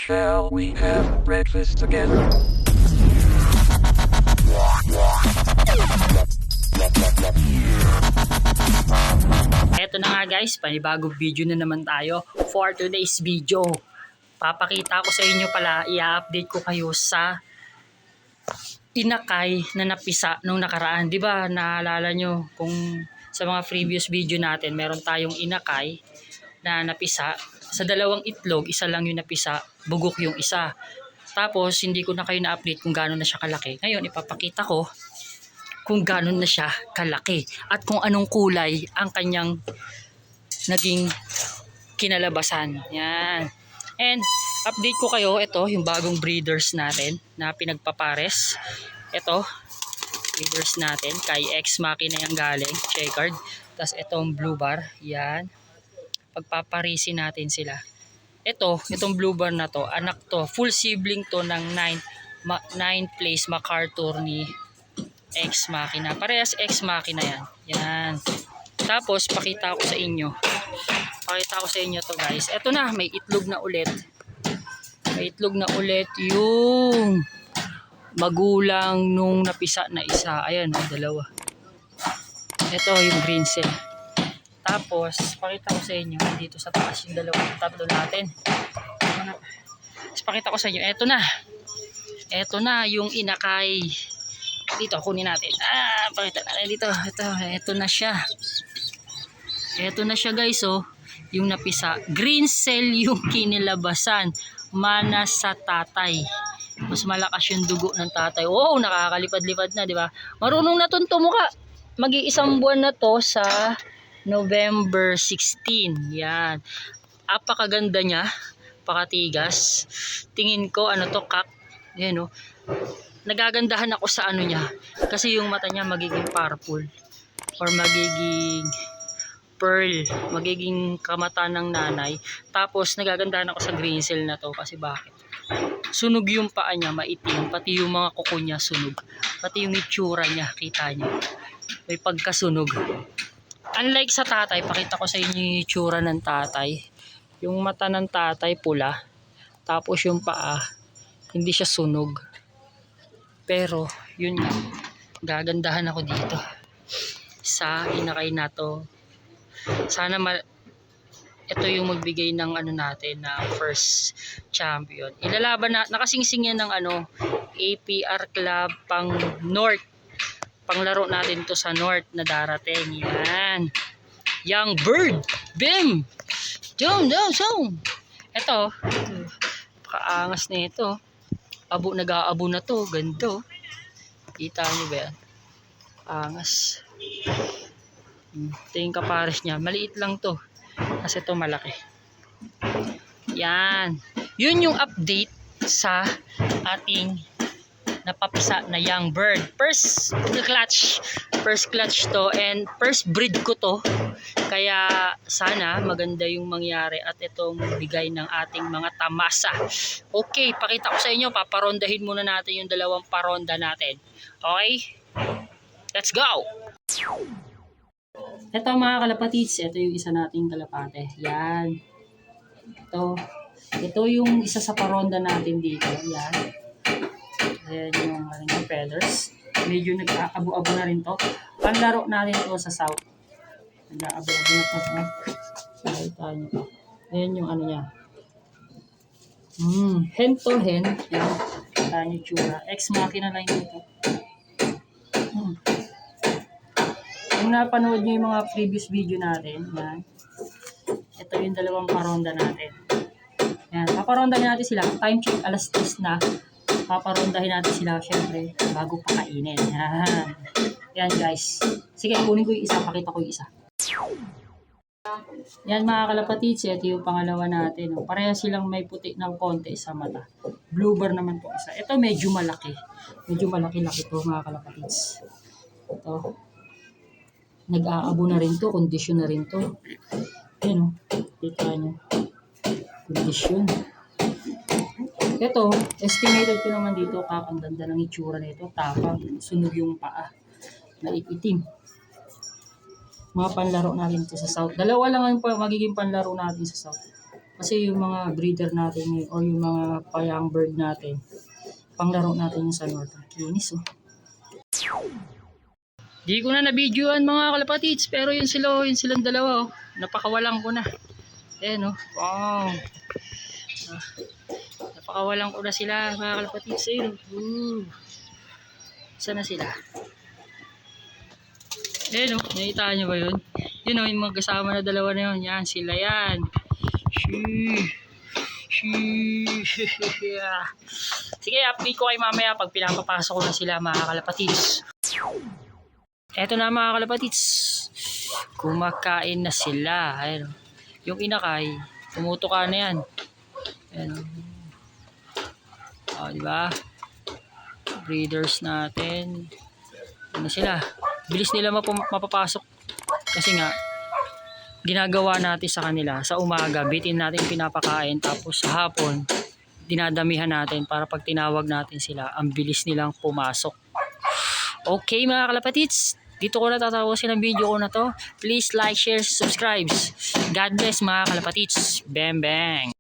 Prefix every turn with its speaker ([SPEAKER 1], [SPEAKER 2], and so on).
[SPEAKER 1] Shall we have breakfast together?
[SPEAKER 2] Eto na nga guys, panibagong video na naman tayo for today's video. Papakita ko sa inyo pala, i-update ko kayo sa inakay na napisa nung nakaraan. Di ba naalala nyo kung sa mga previous video natin, meron tayong inakay na napisa. Sa dalawang itlog, isa lang yung napisa, bugok yung isa. Tapos hindi ko na kayo na-update kung gaano na siya kalaki. Ngayon ipapakita ko kung gaano na siya kalaki at kung anong kulay ang kanyang naging kinalabasan. Yan. And update ko kayo, ito yung bagong breeders natin na pinagpapares. Ito, breeders natin kay Ex Machina yung galing, checkered. Tapos itong blue bar, yan. Pagpaparisin natin sila. Itong blue bar na to, anak to, full sibling to ng 9 place MacArthur ni Ex Machina. Parehas Ex Machina yan. Yan. Tapos pakita ko sa inyo. Pakita ko sa inyo to guys. Ito na, may itlog na ulit. May itlog na ulit yung magulang nung napisa na isa. Ayan, dalawa. Ito yung green cell. Tapos, pakita ko sa inyo dito sa taas yung tatlo natin. Tapos pakita ko sa inyo, eto na. Eto na yung inakay. Dito, kunin natin. Pakita natin dito. Eto na siya. Eto na siya guys, oh. Yung napisa. Green cell yung kinilabasan. Mana sa tatay. Mas malakas yung dugo ng tatay. Wow, nakakalipad-lipad na, di ba? Marunong na itong tumuka. Mag-iisang buwan na to sa November 16. Yan. Apakaganda niya. Pakatigas. Tingin ko, ano to, kak. Yan, oh. Nagagandahan ako sa ano niya. Kasi yung mata niya magiging purple. Or magiging pearl. Magiging kamata ng nanay. Tapos, nagagandahan ako sa green cell na to. Kasi bakit? Sunog yung paa niya, maitim. Pati yung mga kuko niya sunog. Pati yung itsura niya, kita niyo. May pagkasunog. Unlike sa tatay, pakita ko sa inyo yung itsura ng tatay. Yung mata ng tatay pula. Tapos yung paa, hindi siya sunog. Pero, yun nga. Gagandahan ako dito. Sa inakay na to. Sana ito yung magbigay ng ano natin na first champion. Ilalaban na, nakasingsing yan ng ano, APR Club pang North. Panglaro natin to sa North na darating. Yan. Young Bird. Bim! Zoom. Ito. Kaangas na ito. Nag-aabo na to. Ganito. Kita nyo ba yan? Angas. Ito yung kapares niya. Maliit lang to. Kasi ito malaki. Yan. Yun yung update sa ating napapisa na young bird. First clutch to and first breed ko to. Kaya sana maganda yung mangyari at itong bigay ng ating mga tamasa. Okay, pakita ko sa inyo. Paparondahin muna natin yung dalawang paronda natin. Okay? Let's go! Ito mga kalapatids, ito yung isa nating kalapate. Yan. Ito yung isa sa paronda natin dito. Yan. Ayan yung feathers. Medyo nag-aabo-abo na rin to. Panlaro natin to sa south. Nag-aabo-abo na to. Nakita nyo to. Ayan yung ano niya. Hen to hen. Yan. Nakita nyo tsura. Ex Machina lang dito. Kung napanood nyo yung mga previous video natin, yan. Ito yung dalawang paronda natin. Yan. Paparondahin natin sila. Time check, alas 10 na. Paparondahin natin sila, syempre, bago pakainin. Yan. Yan, guys. Sige, kunin ko yung isa. Pakita ko yung isa. Yan, mga kalapatids. Ito yung pangalawa natin. Pareha silang may puti ng konti sa mata. Blue bar naman po isa. Ito medyo malaki. Medyo malaki-laki to, mga kalapatids. Ito. Nag-aabo na rin to. Kondisyon na rin to. Yan, o. Kita nyo. Kondisyon. Ito, estimated ko naman dito, ang ganda ng itsura nito, tapang, sunog yung paa, naipitim. Mga panlaro natin ito sa south. Dalawa lang ang magiging panlaro natin sa south. Kasi yung mga breeder natin ngayon, or yung mga payang bird natin, panglaro natin yung sa North. Kinis oh. Di ko na na-videoan mga kalapatids, pero yun silang dalawa oh. Napakawalan ko na. Ayan oh. Wow. Napakawalan ko na sila mga kalapatids. Ayun oh. Saan na sila? Ayan oh. Nakita nyo ba yun? Yun oh, yung magkasama na dalawa na yun. Yan, sila yan. Sige, update ko kayo mamaya pag pinapapasok ko na sila mga kalapatids. Eto na mga kalapatids, kumakain na sila. Ayun. Yung inakay, tumutuka na yan. Ayun. O, diba? Breeders natin. Ano sila? Bilis nila mapapasok. Kasi nga, ginagawa natin sa kanila. Sa umaga, bitin natin pinapakain. Tapos sa hapon, dinadamihan natin para pag tinawag natin sila, ang bilis nilang pumasok. Okay mga kalapatids, dito ko natatapusin ang video ko na to. Please like, share, subscribe. God bless mga kalapatids. Bang bang.